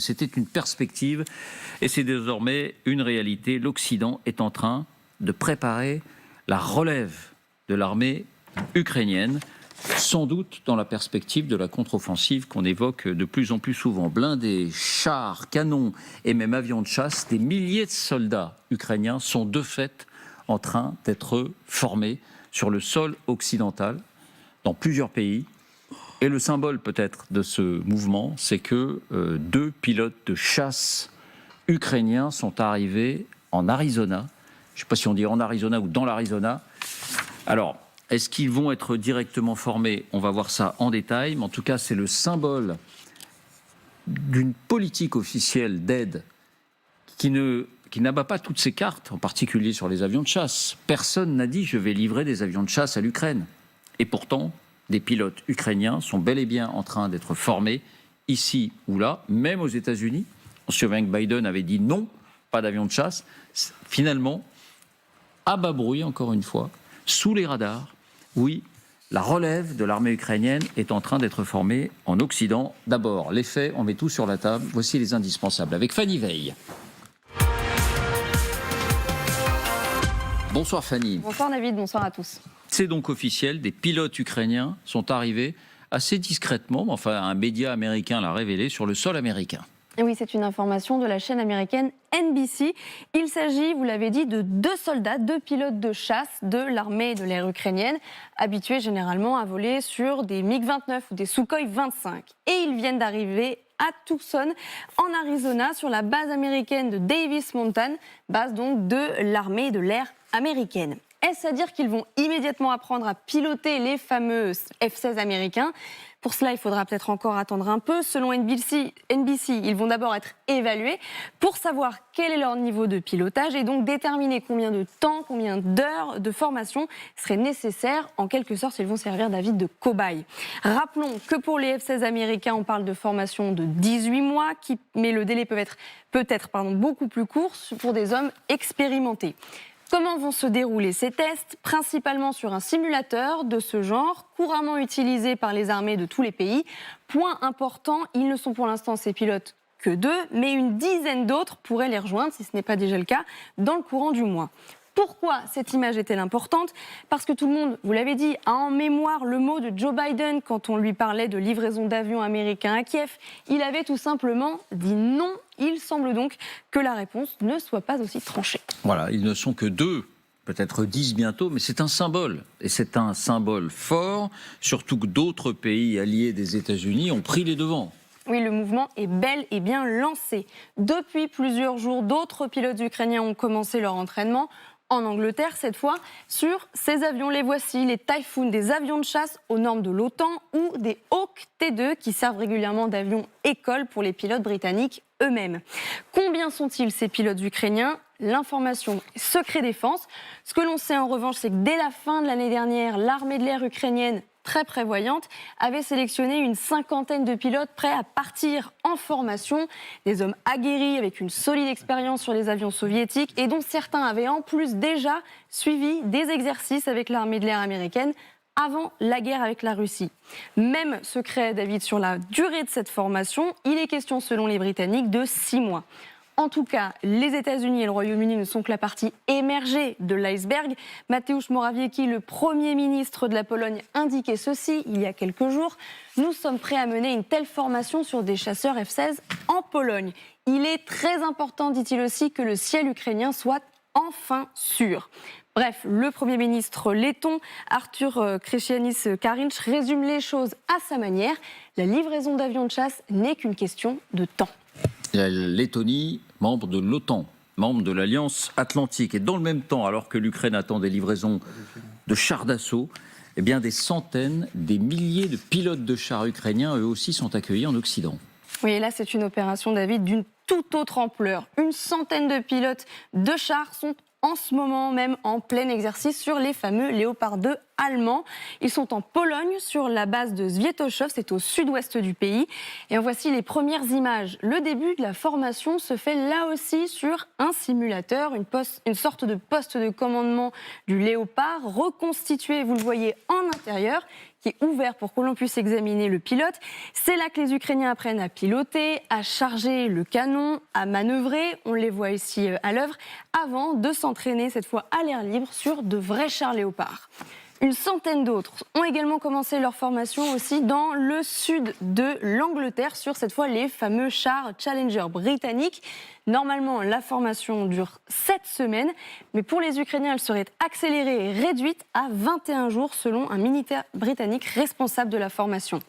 C'était une perspective et c'est désormais une réalité. L'Occident est en train de préparer la relève de l'armée ukrainienne, sans doute dans la perspective de la contre-offensive qu'on évoque de plus en plus souvent. Blindés, chars, canons et même avions de chasse, des milliers de soldats ukrainiens sont de fait en train d'être formés sur le sol occidental dans plusieurs pays. Et le symbole peut-être de ce mouvement, c'est que 2 pilotes de chasse ukrainiens sont arrivés en Arizona. Je ne sais pas si on dit en Arizona ou dans l'Arizona. Alors, est-ce qu'ils vont être directement formés? On va voir ça en détail, mais en tout cas, c'est le symbole d'une politique officielle d'aide qui n'abat pas toutes ses cartes, en particulier sur les avions de chasse. Personne n'a dit « je vais livrer des avions de chasse à l'Ukraine ». Et pourtant, des pilotes ukrainiens sont bel et bien en train d'être formés ici ou là, même aux États-Unis. On se souvient que Biden avait dit non, pas d'avions de chasse. Finalement, à bas bruit, encore une fois, sous les radars, oui, la relève de l'armée ukrainienne est en train d'être formée en Occident. D'abord, les faits, on met tout sur la table. Voici les indispensables avec Fanny Veil. Bonsoir Fanny. Bonsoir David, bonsoir à tous. C'est donc officiel, des pilotes ukrainiens sont arrivés assez discrètement, enfin un média américain l'a révélé, sur le sol américain. Et oui, c'est une information de la chaîne américaine NBC. Il s'agit, vous l'avez dit, de 2 soldats, 2 pilotes de chasse de l'armée de l'air ukrainienne, habitués généralement à voler sur des MiG-29 ou des Sukhoi 25. Et ils viennent d'arriver à Tucson, en Arizona, sur la base américaine de Davis Monthan, base donc de l'armée de l'air américaine. Est-ce à dire qu'ils vont immédiatement apprendre à piloter les fameux F-16 américains? Pour cela, il faudra peut-être encore attendre un peu. Selon NBC, ils vont d'abord être évalués pour savoir quel est leur niveau de pilotage et donc déterminer combien de temps, combien d'heures de formation serait nécessaire. En quelque sorte, ils vont servir David de cobaye. Rappelons que pour les F-16 américains, on parle de formation de 18 mois, mais le délai peut être beaucoup plus court pour des hommes expérimentés. Comment vont se dérouler ces tests? Principalement sur un simulateur de ce genre, couramment utilisé par les armées de tous les pays. Point important, ils ne sont pour l'instant ces pilotes que 2, mais une dizaine d'autres pourraient les rejoindre, si ce n'est pas déjà le cas, dans le courant du mois. Pourquoi cette image est-elle importante? Parce que tout le monde, vous l'avez dit, a en mémoire le mot de Joe Biden quand on lui parlait de livraison d'avions américains à Kiev. Il avait tout simplement dit non. Il semble donc que la réponse ne soit pas aussi tranchée. Voilà, ils ne sont que 2, peut-être 10 bientôt, mais c'est un symbole. Et c'est un symbole fort, surtout que d'autres pays alliés des États-Unis ont pris les devants. Oui, le mouvement est bel et bien lancé. Depuis plusieurs jours, d'autres pilotes ukrainiens ont commencé leur entraînement. En Angleterre, cette fois, sur ces avions. Les voici, les Typhoon, des avions de chasse aux normes de l'OTAN ou des Hawk T2 qui servent régulièrement d'avions école pour les pilotes britanniques eux-mêmes. Combien sont-ils ces pilotes ukrainiens? L'information est secret défense. Ce que l'on sait en revanche, c'est que dès la fin de l'année dernière, l'armée de l'air ukrainienne, très prévoyante, avait sélectionné une 50aine de pilotes prêts à partir en formation, des hommes aguerris avec une solide expérience sur les avions soviétiques et dont certains avaient en plus déjà suivi des exercices avec l'armée de l'air américaine avant la guerre avec la Russie. Même secret, David, sur la durée de cette formation, il est question selon les Britanniques de 6 mois. En tout cas, les États-Unis et le Royaume-Uni ne sont que la partie émergée de l'iceberg. Mateusz Morawiecki, le Premier ministre de la Pologne, indiquait ceci il y a quelques jours. Nous sommes prêts à mener une telle formation sur des chasseurs F-16 en Pologne. Il est très important, dit-il aussi, que le ciel ukrainien soit enfin sûr. Bref, le Premier ministre letton, Artur Krišjānis résume les choses à sa manière. La livraison d'avions de chasse n'est qu'une question de temps. La Lettonie, membre de l'OTAN, membre de l'Alliance Atlantique. Et dans le même temps, alors que l'Ukraine attend des livraisons de chars d'assaut, eh bien des centaines, des milliers de pilotes de chars ukrainiens, eux aussi, sont accueillis en Occident. Oui, et là, c'est une opération, David, d'une toute autre ampleur. Une centaine de pilotes de chars sont en ce moment même en plein exercice sur les fameux Léopard 2 allemands. Ils sont en Pologne, sur la base de Świętochów, c'est au sud-ouest du pays. Et en voici les premières images. Le début de la formation se fait là aussi sur un simulateur, une sorte de poste de commandement du Léopard, reconstitué, vous le voyez, en intérieur, qui est ouvert pour que l'on puisse examiner le pilote. C'est là que les Ukrainiens apprennent à piloter, à charger le canon, à manœuvrer. On les voit ici à l'œuvre, avant de s'entraîner cette fois à l'air libre sur de vrais chars Léopard. Une centaine d'autres ont également commencé leur formation aussi dans le sud de l'Angleterre sur cette fois les fameux chars Challenger britanniques. Normalement, la formation dure 7 semaines, mais pour les Ukrainiens, elle serait accélérée et réduite à 21 jours selon un militaire britannique responsable de la formation.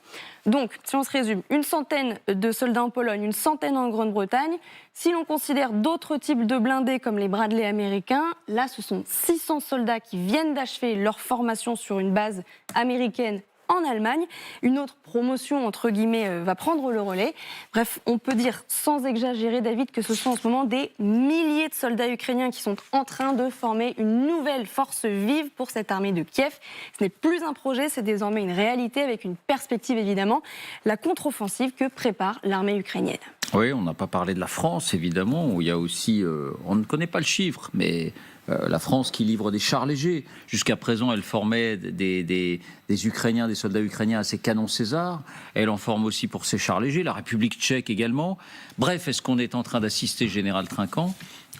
Donc, si on se résume, une centaine de soldats en Pologne, une centaine en Grande-Bretagne. Si l'on considère d'autres types de blindés comme les Bradley américains, là, ce sont 600 soldats qui viennent d'achever leur formation sur une base américaine en Allemagne. Une autre promotion, entre guillemets, va prendre le relais. Bref, on peut dire, sans exagérer, David, que ce sont en ce moment des milliers de soldats ukrainiens qui sont en train de former une nouvelle force vive pour cette armée de Kiev. Ce n'est plus un projet, c'est désormais une réalité avec une perspective, évidemment, la contre-offensive que prépare l'armée ukrainienne. Oui, on n'a pas parlé de la France, évidemment, où il y a aussi, on ne connaît pas le chiffre, mais la France qui livre des chars légers. Jusqu'à présent, elle formait des Ukrainiens, des soldats ukrainiens à ses canons César. Elle en forme aussi pour ses chars légers, la République tchèque également. Bref, est-ce qu'on est en train d'assister, Général Trinquant,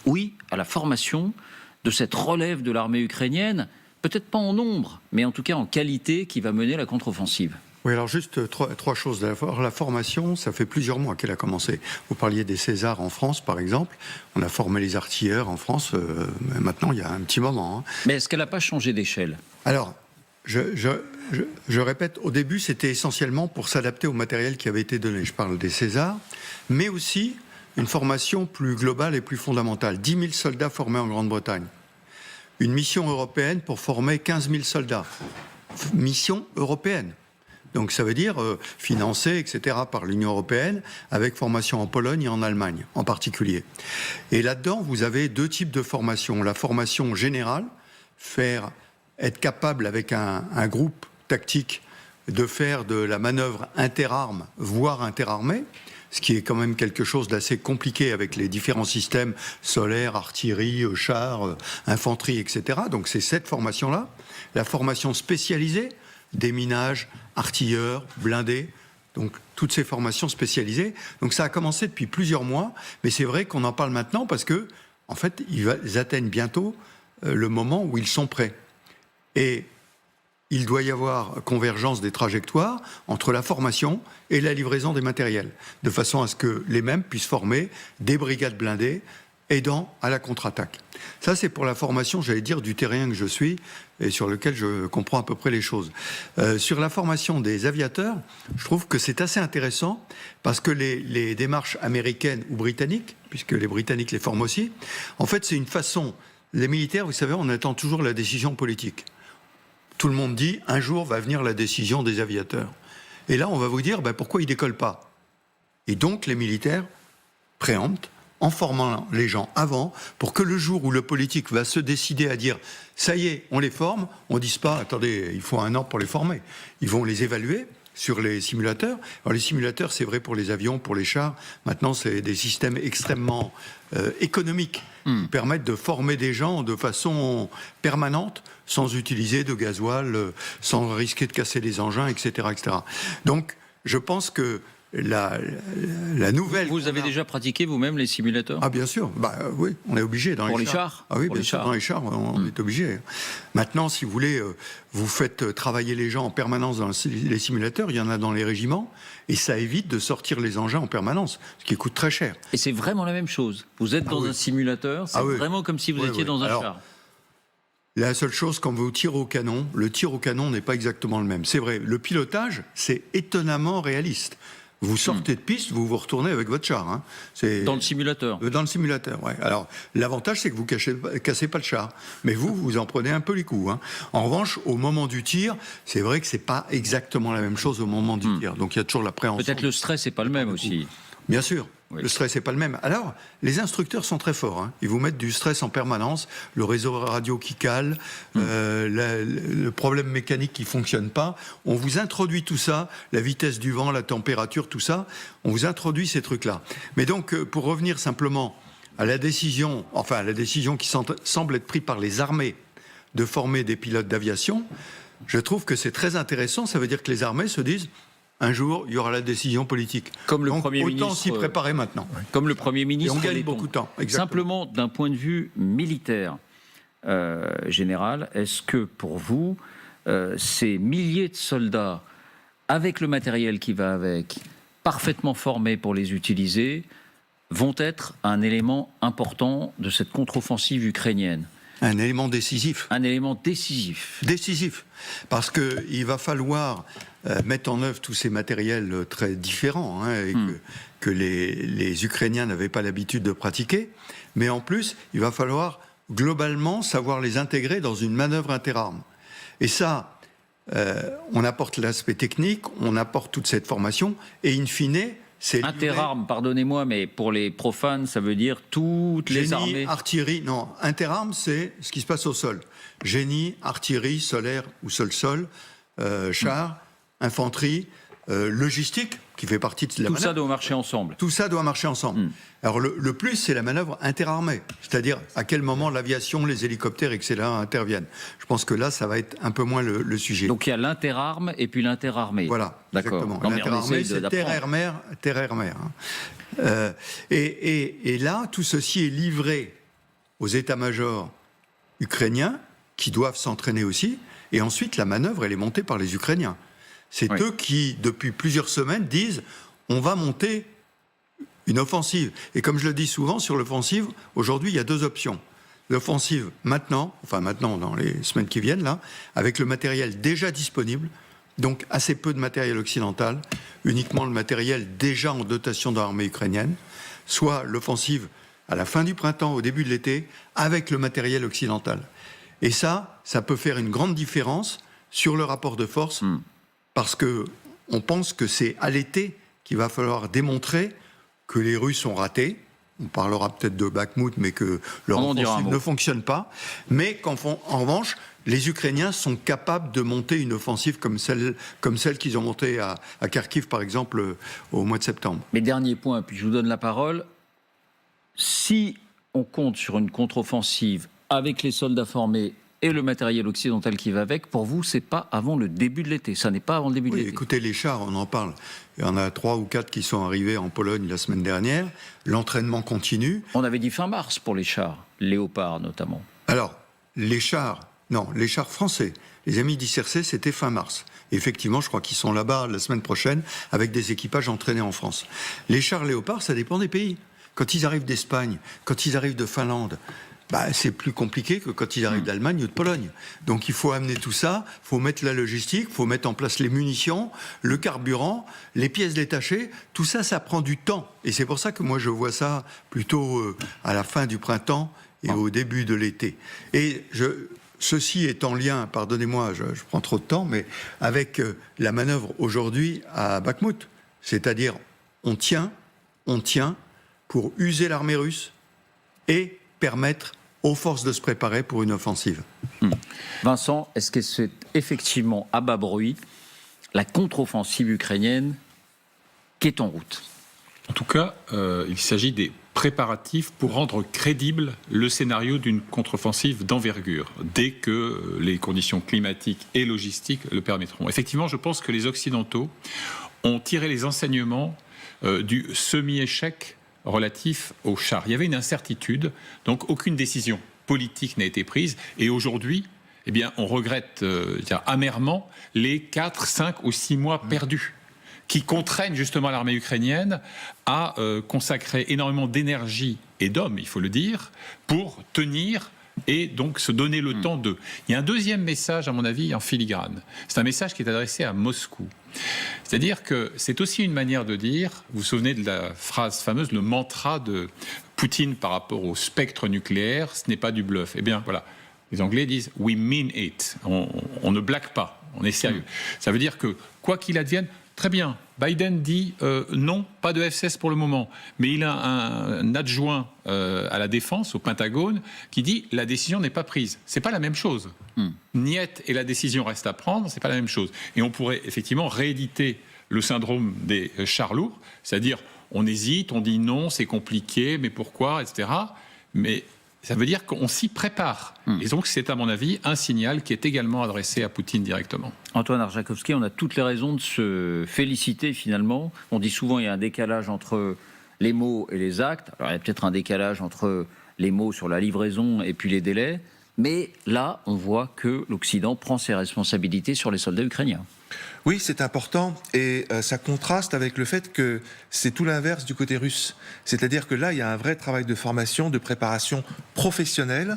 oui, à la formation de cette relève de l'armée ukrainienne, peut-être pas en nombre, mais en tout cas en qualité, qui va mener la contre-offensive. Oui, alors juste trois choses. D'abord, la formation, ça fait plusieurs mois qu'elle a commencé. Vous parliez des Césars en France, par exemple. On a formé les artilleurs en France, maintenant, il y a un petit moment. Hein. Mais est-ce qu'elle n'a pas changé d'échelle ? Alors, je répète, au début, c'était essentiellement pour s'adapter au matériel qui avait été donné. Je parle des Césars, mais aussi une formation plus globale et plus fondamentale. 10 000 soldats formés en Grande-Bretagne. Une mission européenne pour former 15 000 soldats. Mission européenne. Donc ça veut dire financé, etc., par l'Union européenne, avec formation en Pologne et en Allemagne en particulier. Et là-dedans, vous avez deux types de formation. La formation générale, être capable avec un groupe tactique de faire de la manœuvre interarmes, voire interarmée, ce qui est quand même quelque chose d'assez compliqué avec les différents systèmes solaires, artillerie, chars, infanterie, etc. Donc c'est cette formation-là. La formation spécialisée, déminage, artilleurs, blindés, donc toutes ces formations spécialisées. Donc ça a commencé depuis plusieurs mois, mais c'est vrai qu'on en parle maintenant parce que, en fait, ils atteignent bientôt le moment où ils sont prêts. Et il doit y avoir convergence des trajectoires entre la formation et la livraison des matériels, de façon à ce que les mêmes puissent former des brigades blindées aidant à la contre-attaque. Ça, c'est pour la formation, j'allais dire, du terrain que je suis et sur lequel je comprends à peu près les choses. Sur la formation des aviateurs, je trouve que c'est assez intéressant parce que les démarches américaines ou britanniques, puisque les Britanniques les forment aussi, en fait, c'est une façon... Les militaires, vous savez, on attend toujours la décision politique. Tout le monde dit, un jour va venir la décision des aviateurs. Et là, on va vous dire, pourquoi ils ne décollent pas ? Et donc, les militaires préemptent en formant les gens avant, pour que le jour où le politique va se décider à dire « ça y est, on les forme », on ne dise pas « attendez, il faut un an pour les former ». Ils vont les évaluer sur les simulateurs. Alors les simulateurs, c'est vrai pour les avions, pour les chars. Maintenant, c'est des systèmes extrêmement économiques qui permettent de former des gens de façon permanente, sans utiliser de gasoil, sans risquer de casser les engins, etc., etc. Donc, je pense que la nouvelle... Vous avez déjà pratiqué vous-même les simulateurs ? Ah bien sûr, oui, on est obligé dans les chars. Ah oui, bien sûr, dans les chars, on est obligé. Maintenant, si vous voulez, vous faites travailler les gens en permanence dans les simulateurs, il y en a dans les régiments, et ça évite de sortir les engins en permanence, ce qui coûte très cher. Et c'est vraiment la même chose. Vous êtes dans un simulateur, c'est vraiment comme si vous étiez dans un char. La seule chose, quand vous tirez au canon, le tir au canon n'est pas exactement le même. C'est vrai, le pilotage, c'est étonnamment réaliste. Vous sortez de piste, vous vous retournez avec votre char. Hein. Dans le simulateur. Dans le simulateur, ouais. Alors, l'avantage, c'est que vous cassez pas le char. Mais vous en prenez un peu les coups. Hein. En revanche, au moment du tir, c'est vrai que c'est pas exactement la même chose au moment du tir. Donc, il y a toujours l'appréhension. Peut-être le stress n'est pas le même aussi. Bien sûr. Oui. Le stress n'est pas le même. Alors, les instructeurs sont très forts. Hein. Ils vous mettent du stress en permanence, le réseau radio qui cale, le problème mécanique qui ne fonctionne pas. On vous introduit tout ça, la vitesse du vent, la température, tout ça. On vous introduit ces trucs-là. Mais donc, pour revenir simplement à la décision qui semble être prise par les armées de former des pilotes d'aviation, je trouve que c'est très intéressant. Ça veut dire que les armées se disent, un jour, il y aura la décision politique. Comme le Donc, Premier autant ministre, s'y préparer maintenant. Comme le Premier ministre. Et on gagne Letton. beaucoup de temps. Exactement. Simplement, d'un point de vue militaire, général, est-ce que pour vous, ces milliers de soldats, avec le matériel qui va avec, parfaitement formés pour les utiliser, vont être un élément important de cette contre-offensive ukrainienne? Un élément décisif. Un élément décisif. Décisif. Parce qu'il va falloir mettre en œuvre tous ces matériels très différents et que les Ukrainiens n'avaient pas l'habitude de pratiquer. Mais en plus, il va falloir globalement savoir les intégrer dans une manœuvre interarmes. Et ça, on apporte l'aspect technique, on apporte toute cette formation, et in fine, c'est... Interarmes, pardonnez-moi, mais pour les profanes, ça veut dire toutes les armées. Génie, artillerie, non. Interarmes, c'est ce qui se passe au sol. Génie, artillerie, solaire ou sol-sol, char, infanterie, logistique, qui fait partie de la manœuvre. Tout ça doit marcher ensemble. Tout ça doit marcher ensemble. Alors le plus, c'est la manœuvre interarmée, c'est-à-dire à quel moment l'aviation, les hélicoptères, etc. interviennent. Je pense que là, ça va être un peu moins le sujet. Donc il y a l'interarme et puis l'interarmée. Voilà, d'accord. exactement. L'interarmée, c'est terre-air-mer. Et là, tout ceci est livré aux états-majors ukrainiens, qui doivent s'entraîner aussi, et ensuite la manœuvre, elle est montée par les Ukrainiens. C'est eux qui, depuis plusieurs semaines, disent « on va monter une offensive ». Et comme je le dis souvent, sur l'offensive, aujourd'hui, il y a deux options. L'offensive maintenant, dans les semaines qui viennent, là, avec le matériel déjà disponible, donc assez peu de matériel occidental, uniquement le matériel déjà en dotation dans l'armée ukrainienne, soit l'offensive à la fin du printemps, au début de l'été, avec le matériel occidental. Et ça peut faire une grande différence sur le rapport de force, parce qu'on pense que c'est à l'été qu'il va falloir démontrer que les Russes ont raté. On parlera peut-être de Bakhmout, mais que leur offensive ne fonctionne pas. Mais qu'en revanche, les Ukrainiens sont capables de monter une offensive comme celle qu'ils ont montée à Kharkiv, par exemple, au mois de septembre. Mais dernier point, puis je vous donne la parole. Si on compte sur une contre-offensive avec les soldats formés et le matériel occidental qui va avec, pour vous, c'est pas avant le début de l'été. Ça n'est pas avant le début de l'été. Écoutez, les chars, on en parle. Il y en a 3 ou 4 qui sont arrivés en Pologne la semaine dernière. L'entraînement continue. On avait dit fin mars pour les chars, Léopard notamment. Alors, les chars français, les amis d'ICRC, c'était fin mars. Effectivement, je crois qu'ils sont là-bas la semaine prochaine avec des équipages entraînés en France. Les chars Léopard, ça dépend des pays. Quand ils arrivent d'Espagne, quand ils arrivent de Finlande, c'est plus compliqué que quand ils arrivent d'Allemagne ou de Pologne. Donc il faut amener tout ça, il faut mettre la logistique, il faut mettre en place les munitions, le carburant, les pièces détachées. Tout ça, ça prend du temps. Et c'est pour ça que moi je vois ça plutôt à la fin du printemps et au début de l'été. Et ceci est en lien, pardonnez-moi, je prends trop de temps, mais avec la manœuvre aujourd'hui à Bakhmout. C'est-à-dire, on tient pour user l'armée russe et permettre aux forces de se préparer pour une offensive. Vincent, est-ce que c'est effectivement à bas bruit la contre-offensive ukrainienne qui est en route? En tout cas, il s'agit des préparatifs pour rendre crédible le scénario d'une contre-offensive d'envergure, dès que les conditions climatiques et logistiques le permettront. Effectivement, je pense que les Occidentaux ont tiré les enseignements du semi-échec relatif aux chars. Il y avait une incertitude, donc aucune décision politique n'a été prise. Et aujourd'hui, on regrette amèrement les 4, 5 ou 6 mois perdus, qui contraignent justement l'armée ukrainienne à consacrer énormément d'énergie et d'hommes, il faut le dire, pour tenir et donc se donner le temps d'eux. Il y a un deuxième message, à mon avis, en filigrane. C'est un message qui est adressé à Moscou. C'est-à-dire que c'est aussi une manière de dire, vous vous souvenez de la phrase fameuse, le mantra de Poutine par rapport au spectre nucléaire, ce n'est pas du bluff. Eh bien, voilà, les Anglais disent « we mean it », on ne blague pas, on est sérieux. Ça veut dire que, quoi qu'il advienne, très bien, Biden dit non, pas de F-16 pour le moment, mais il a un adjoint à la défense, au Pentagone, qui dit la décision n'est pas prise. C'est pas la même chose. Niet et la décision reste à prendre, c'est pas la même chose. Et on pourrait effectivement rééditer le syndrome des chars lourds, c'est-à-dire on hésite, on dit non, c'est compliqué, mais pourquoi, etc. Mais Ça veut dire qu'on s'y prépare. Et donc, c'est à mon avis un signal qui est également adressé à Poutine directement. Antoine Arjakovski, on a toutes les raisons de se féliciter finalement. On dit souvent qu'il y a un décalage entre les mots et les actes. Alors il y a peut-être un décalage entre les mots sur la livraison et puis les délais. Mais là, on voit que l'Occident prend ses responsabilités sur les soldats ukrainiens. Oui, c'est important et ça contraste avec le fait que c'est tout l'inverse du côté russe. C'est-à-dire que là, il y a un vrai travail de formation, de préparation professionnelle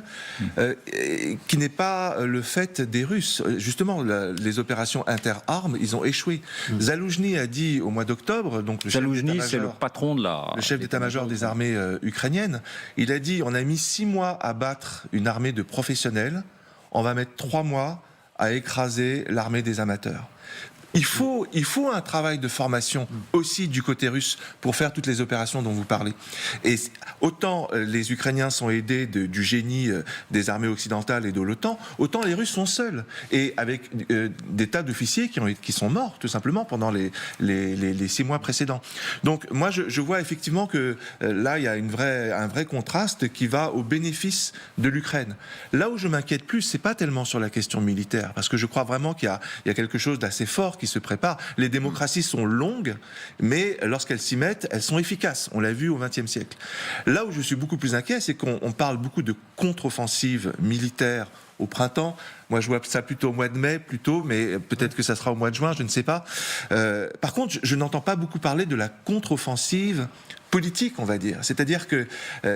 qui n'est pas le fait des Russes. Justement, les opérations inter-armes, ils ont échoué. Zaloujny a dit au mois d'octobre, donc le Zaloujny, c'est le patron de le chef d'état-major des armées ukrainiennes, il a dit on a mis 6 mois à battre une armée de professionnels, on va mettre 3 mois à écraser l'armée des amateurs. Il faut un travail de formation aussi du côté russe pour faire toutes les opérations dont vous parlez. Et autant les Ukrainiens sont aidés du génie des armées occidentales et de l'OTAN, autant les Russes sont seuls. Et avec des tas d'officiers qui sont morts tout simplement pendant les 6 mois précédents. Donc moi je vois effectivement que là il y a un vrai contraste qui va au bénéfice de l'Ukraine. Là où je m'inquiète plus, c'est pas tellement sur la question militaire, parce que je crois vraiment qu'il y a quelque chose d'assez fort qui se prépare. Les démocraties sont longues, mais lorsqu'elles s'y mettent, elles sont efficaces. On l'a vu au XXe siècle. Là où je suis beaucoup plus inquiet, c'est qu'on parle beaucoup de contre-offensive militaire au printemps. Moi, je vois ça plutôt au mois de mai, mais peut-être que ça sera au mois de juin, je ne sais pas. Par contre, je n'entends pas beaucoup parler de la contre-offensive politique, on va dire. C'est-à-dire que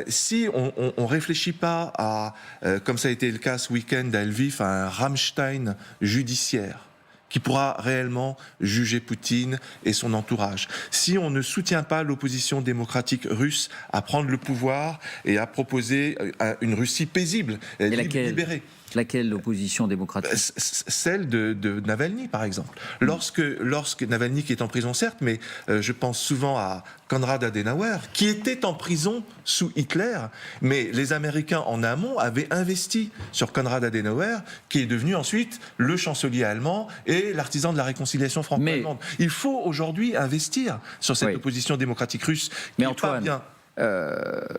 si on réfléchit pas à, comme ça a été le cas ce week-end à Lviv, à un Rammstein judiciaire, qui pourra réellement juger Poutine et son entourage. Si on ne soutient pas l'opposition démocratique russe à prendre le pouvoir et à proposer une Russie paisible, libérée. Laquelle l'opposition démocratique ? Celle de Navalny, par exemple. Lorsque Navalny, qui est en prison, certes, mais je pense souvent à Konrad Adenauer, qui était en prison sous Hitler, mais les Américains en amont avaient investi sur Konrad Adenauer, qui est devenu ensuite le chancelier allemand et l'artisan de la réconciliation franco-allemande. Il faut aujourd'hui investir sur cette opposition démocratique russe. Mais Antoine,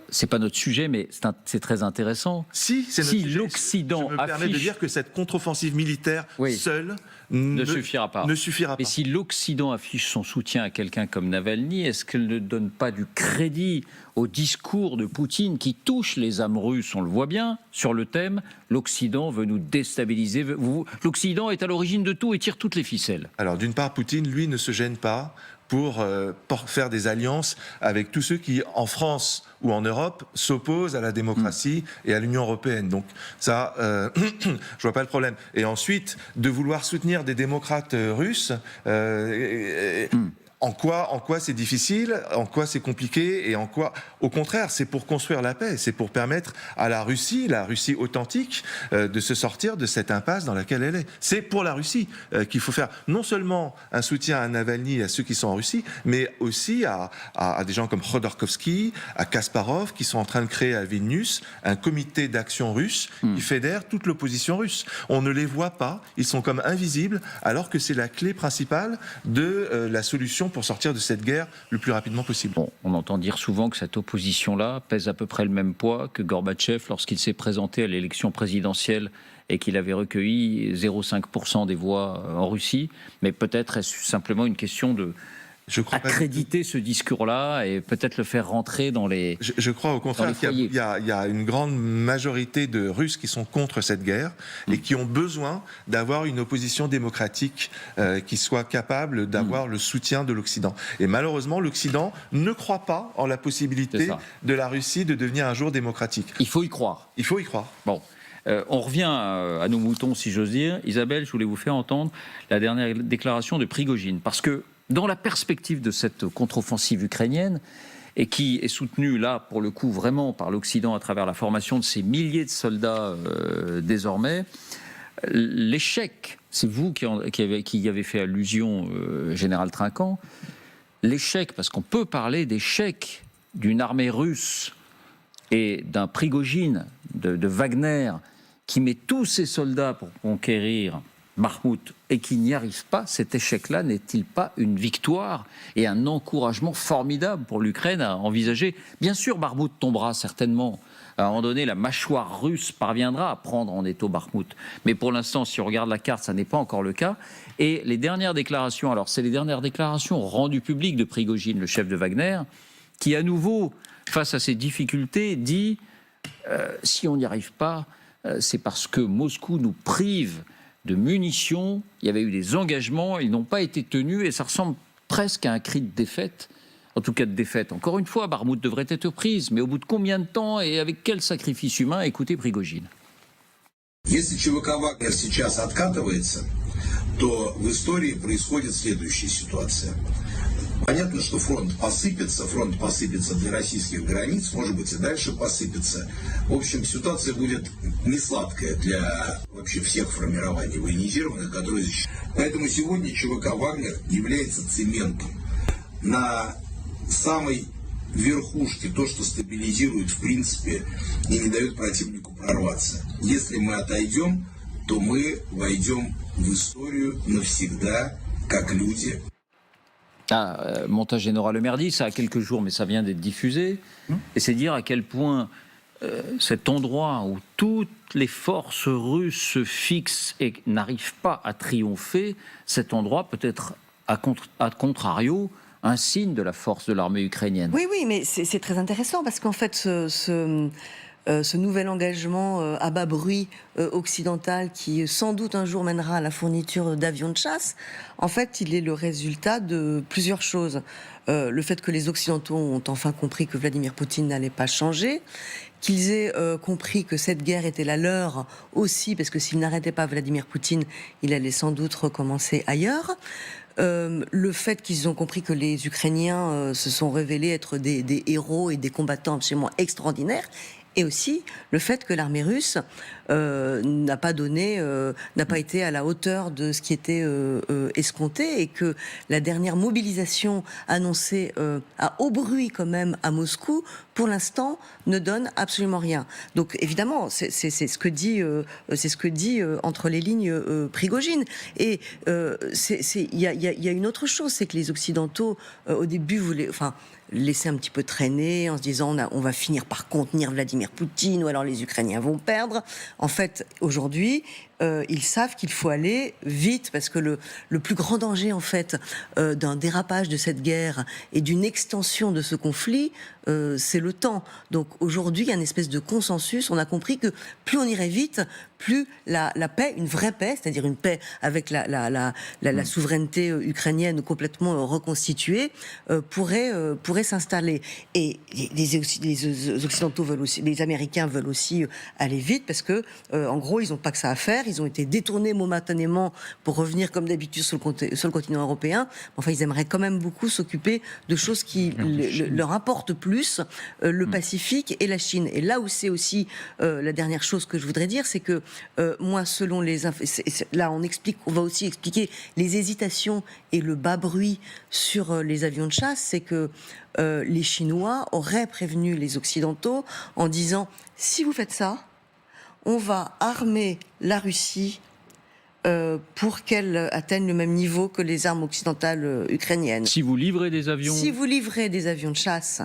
c'est pas notre sujet, mais c'est très intéressant. Si l'Occident je me permets de dire que cette contre-offensive militaire seule ne suffira pas. Et si l'Occident affiche son soutien à quelqu'un comme Navalny, est-ce qu'elle ne donne pas du crédit au discours de Poutine qui touche les âmes russes? On le voit bien sur le thème. L'Occident veut nous déstabiliser. L'Occident est à l'origine de tout et tire toutes les ficelles. Alors d'une part, Poutine, lui, ne se gêne pas pour faire des alliances avec tous ceux qui, en France ou en Europe, s'opposent à la démocratie et à l'Union européenne. Donc ça, je vois pas le problème. Et ensuite, de vouloir soutenir des démocrates russes... En quoi c'est difficile, en quoi c'est compliqué et en quoi, au contraire, c'est pour construire la paix, c'est pour permettre à la Russie authentique, de se sortir de cette impasse dans laquelle elle est. C'est pour la Russie qu'il faut faire non seulement un soutien à Navalny et à ceux qui sont en Russie, mais aussi à des gens comme Khodorkovsky, à Kasparov, qui sont en train de créer à Vilnius un comité d'action russe qui fédère toute l'opposition russe. On ne les voit pas, ils sont comme invisibles, alors que c'est la clé principale de la solution pour sortir de cette guerre le plus rapidement possible. Bon, on entend dire souvent que cette opposition-là pèse à peu près le même poids que Gorbatchev lorsqu'il s'est présenté à l'élection présidentielle et qu'il avait recueilli 0,5% des voix en Russie. Mais peut-être est-ce simplement une question de accréditer ce discours-là et peut-être le faire rentrer dans les Je crois au contraire qu'il y a une grande majorité de Russes qui sont contre cette guerre et qui ont besoin d'avoir une opposition démocratique qui soit capable d'avoir le soutien de l'Occident. Et malheureusement, l'Occident ne croit pas en la possibilité de la Russie de devenir un jour démocratique. Il faut y croire. Il faut y croire. Bon. On revient à nos moutons, si j'ose dire. Isabelle, je voulais vous faire entendre la dernière déclaration de Prigojine. Parce que dans la perspective de cette contre-offensive ukrainienne, et qui est soutenue là, pour le coup, vraiment par l'Occident à travers la formation de ces milliers de soldats désormais, l'échec, c'est vous qui y avez fait allusion, Général Trinquant, l'échec, parce qu'on peut parler d'échec d'une armée russe et d'un Prigojine, de Wagner, qui met tous ses soldats pour conquérir Bakhmout et qu'il n'y arrive pas, cet échec-là n'est-il pas une victoire et un encouragement formidable pour l'Ukraine à envisager? Bien sûr, Bakhmout tombera certainement. À un moment donné, la mâchoire russe parviendra à prendre en étau Bakhmout. Mais pour l'instant, si on regarde la carte, ça n'est pas encore le cas. Et les dernières déclarations, alors c'est les dernières déclarations rendues publiques de Prigojine, le chef de Wagner, qui à nouveau, face à ces difficultés, dit si on n'y arrive pas, c'est parce que Moscou nous prive de munitions, il y avait eu des engagements, ils n'ont pas été tenus et ça ressemble presque à un cri de défaite, en tout cas de défaite. Encore une fois, Bakhmout devrait être prise, mais au bout de combien de temps et avec quel sacrifice humain? Écoutez Prigojine. Если ЧВК «Вагнер» сейчас откатывается, то в истории происходит следующая ситуация. Понятно, что фронт посыпется для российских границ, может быть и дальше посыпется. В общем, ситуация будет несладкая для вообще всех формирований военизированных, которые защищают. Поэтому сегодня ЧВК «Вагнер» является цементом на самой верхушке, то, что стабилизирует в принципе и не дает противнику прорваться. Если мы отойдем, то мы войдем в историю навсегда, как люди. Montagénora Le Maire dit, ça a quelques jours, mais ça vient d'être diffusé. Et c'est dire à quel point cet endroit où toutes les forces russes se fixent et n'arrivent pas à triompher, cet endroit peut être, à contrario, un signe de la force de l'armée ukrainienne. Oui, mais c'est très intéressant parce qu'en fait, ce nouvel engagement à bas bruit occidental qui sans doute un jour mènera à la fourniture d'avions de chasse, en fait, il est le résultat de plusieurs choses. Le fait que les Occidentaux ont enfin compris que Vladimir Poutine n'allait pas changer, qu'ils aient compris que cette guerre était la leur aussi, parce que s'ils n'arrêtaient pas Vladimir Poutine, il allait sans doute recommencer ailleurs. Le fait qu'ils ont compris que les Ukrainiens se sont révélés être des héros et des combattants absolument extraordinaires, et aussi le fait que l'armée russe n'a pas été à la hauteur de ce qui était escompté, et que la dernière mobilisation annoncée à haut bruit quand même à Moscou, pour l'instant, ne donne absolument rien. Donc évidemment, c'est ce que dit entre les lignes Prigojine. Et il y a une autre chose, c'est que les Occidentaux au début voulaient, laisser un petit peu traîner en se disant on va finir par contenir Vladimir Poutine, ou alors les Ukrainiens vont perdre. En fait, aujourd'hui, ils savent qu'il faut aller vite, parce que le plus grand danger, en fait, d'un dérapage de cette guerre et d'une extension de ce conflit, c'est le temps. Donc aujourd'hui, il y a une espèce de consensus. On a compris que plus on irait vite, plus la paix, une vraie paix, c'est-à-dire une paix avec la souveraineté ukrainienne complètement reconstituée, pourrait s'installer. Et les Occidentaux veulent aussi, les Américains veulent aussi aller vite, parce que en gros, ils n'ont pas que ça à faire. Ils ont été détournés momentanément pour revenir comme d'habitude sur le continent européen. Enfin, ils aimeraient quand même beaucoup s'occuper de choses qui leur apportent plus, le Pacifique et la Chine. Et là où c'est aussi la dernière chose que je voudrais dire, c'est que moi, selon les là, on va aussi expliquer les hésitations et le bas bruit sur les avions de chasse, c'est que les Chinois auraient prévenu les Occidentaux en disant si vous faites ça, on va armer la Russie pour qu'elle atteigne le même niveau que les armes occidentales ukrainiennes. Si vous livrez des avions... Si vous livrez des avions de chasse,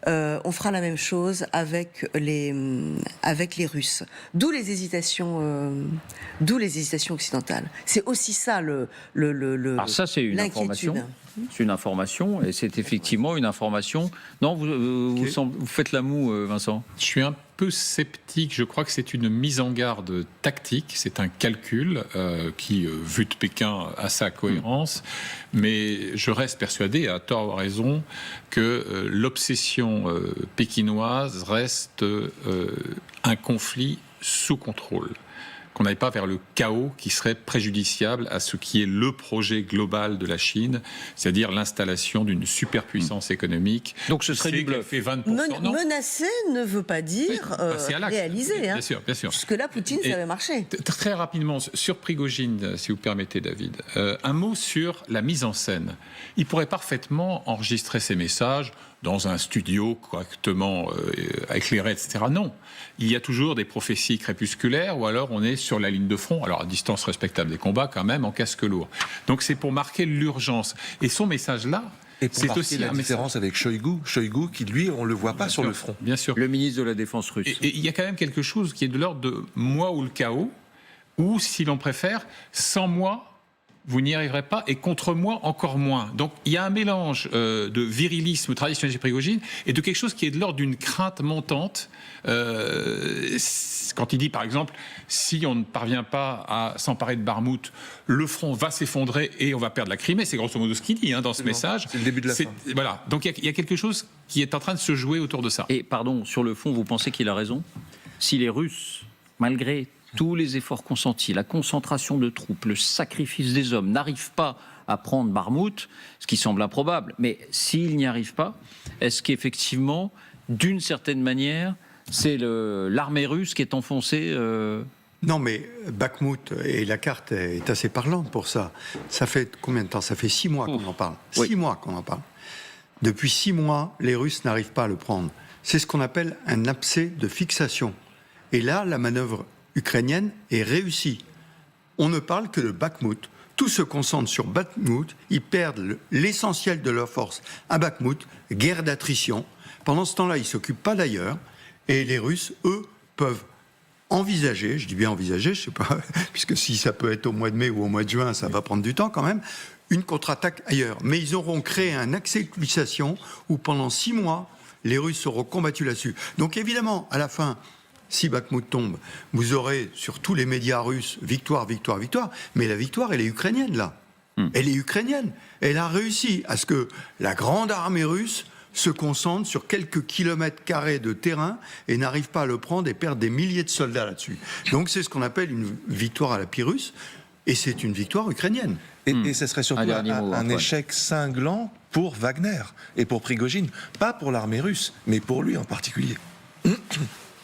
on fera la même chose avec les Russes. D'où les hésitations occidentales. C'est aussi ça Alors ça, c'est une information. C'est une information, et c'est effectivement une information. Non, vous faites la moue, Vincent. Je suis un peu sceptique. Je crois que c'est une mise en garde tactique. C'est un calcul qui, vu de Pékin, a sa cohérence. Mais je reste persuadé, à tort ou à raison, que l'obsession pékinoise reste un conflit sous contrôle. Qu'on n'aille pas vers le chaos qui serait préjudiciable à ce qui est le projet global de la Chine, c'est-à-dire l'installation d'une superpuissance économique. Donc ce serait du bluff. Fait 20%. Menacer ne veut pas dire réaliser. Bien sûr. Jusque-là, Poutine, ça avait marché. Très rapidement, sur Prigojine, si vous permettez, David, un mot sur la mise en scène. Il pourrait parfaitement enregistrer ses messages dans un studio correctement éclairé, etc. Non. Il y a toujours des prophéties crépusculaires, ou alors on est sur la ligne de front, alors à distance respectable des combats quand même, en casque lourd. Donc c'est pour marquer l'urgence. Et son message-là, Et pour c'est marquer aussi la un différence avec Shoigu qui, lui, on ne le voit pas sur le front. Bien sûr. Le ministre de la Défense russe. Et il y a quand même quelque chose qui est de l'ordre de moi ou le chaos, ou si l'on préfère, sans moi, vous n'y arriverez pas, et contre moi, encore moins. Donc il y a un mélange de virilisme traditionnel chez Prigojine et de quelque chose qui est de l'ordre d'une crainte montante. Quand il dit, par exemple, si on ne parvient pas à s'emparer de Barmout, le front va s'effondrer et on va perdre la Crimée. C'est grosso modo ce qu'il dit dans ce message. C'est le début de la fin. Voilà. Donc il y a quelque chose qui est en train de se jouer autour de ça. Et pardon, sur le fond, vous pensez qu'il a raison? Si les Russes, malgré tous les efforts consentis, la concentration de troupes, le sacrifice des hommes, n'arrivent pas à prendre Barmout, ce qui semble improbable, mais s'ils n'y arrivent pas, est-ce qu'effectivement, d'une certaine manière, c'est l'armée russe qui est enfoncée Non, mais Bakhmout, et la carte est assez parlante pour ça. Ça fait combien de temps? Ça fait 6 mois qu'on en parle. 6 mois qu'on en parle. Depuis 6 mois, les Russes n'arrivent pas à le prendre. C'est ce qu'on appelle un abcès de fixation. Et là, la manœuvre ukrainienne est réussie. On ne parle que de Bakhmout. Tout se concentre sur Bakhmout. Ils perdent l'essentiel de leur force à Bakhmout. Guerre d'attrition. Pendant ce temps-là, ils ne s'occupent pas d'ailleurs. Et les Russes, eux, peuvent envisager, je dis bien envisager, je ne sais pas, puisque si ça peut être au mois de mai ou au mois de juin, ça va prendre du temps quand même, une contre-attaque ailleurs. Mais ils auront créé un accès de fixation où pendant 6 mois, les Russes auront combattu là-dessus. Donc évidemment, à la fin, si Bakhmout tombe, vous aurez sur tous les médias russes victoire, victoire, victoire. Mais la victoire, elle est ukrainienne, là. Elle est ukrainienne. Elle a réussi à ce que la grande armée russe se concentre sur quelques kilomètres carrés de terrain et n'arrive pas à le prendre et perd des milliers de soldats là-dessus. Donc c'est ce qu'on appelle une victoire à la Pyrrhus. Et c'est une victoire ukrainienne. Et ce serait surtout un échec cinglant pour Wagner et pour Prigojine. Pas pour l'armée russe, mais pour lui en particulier.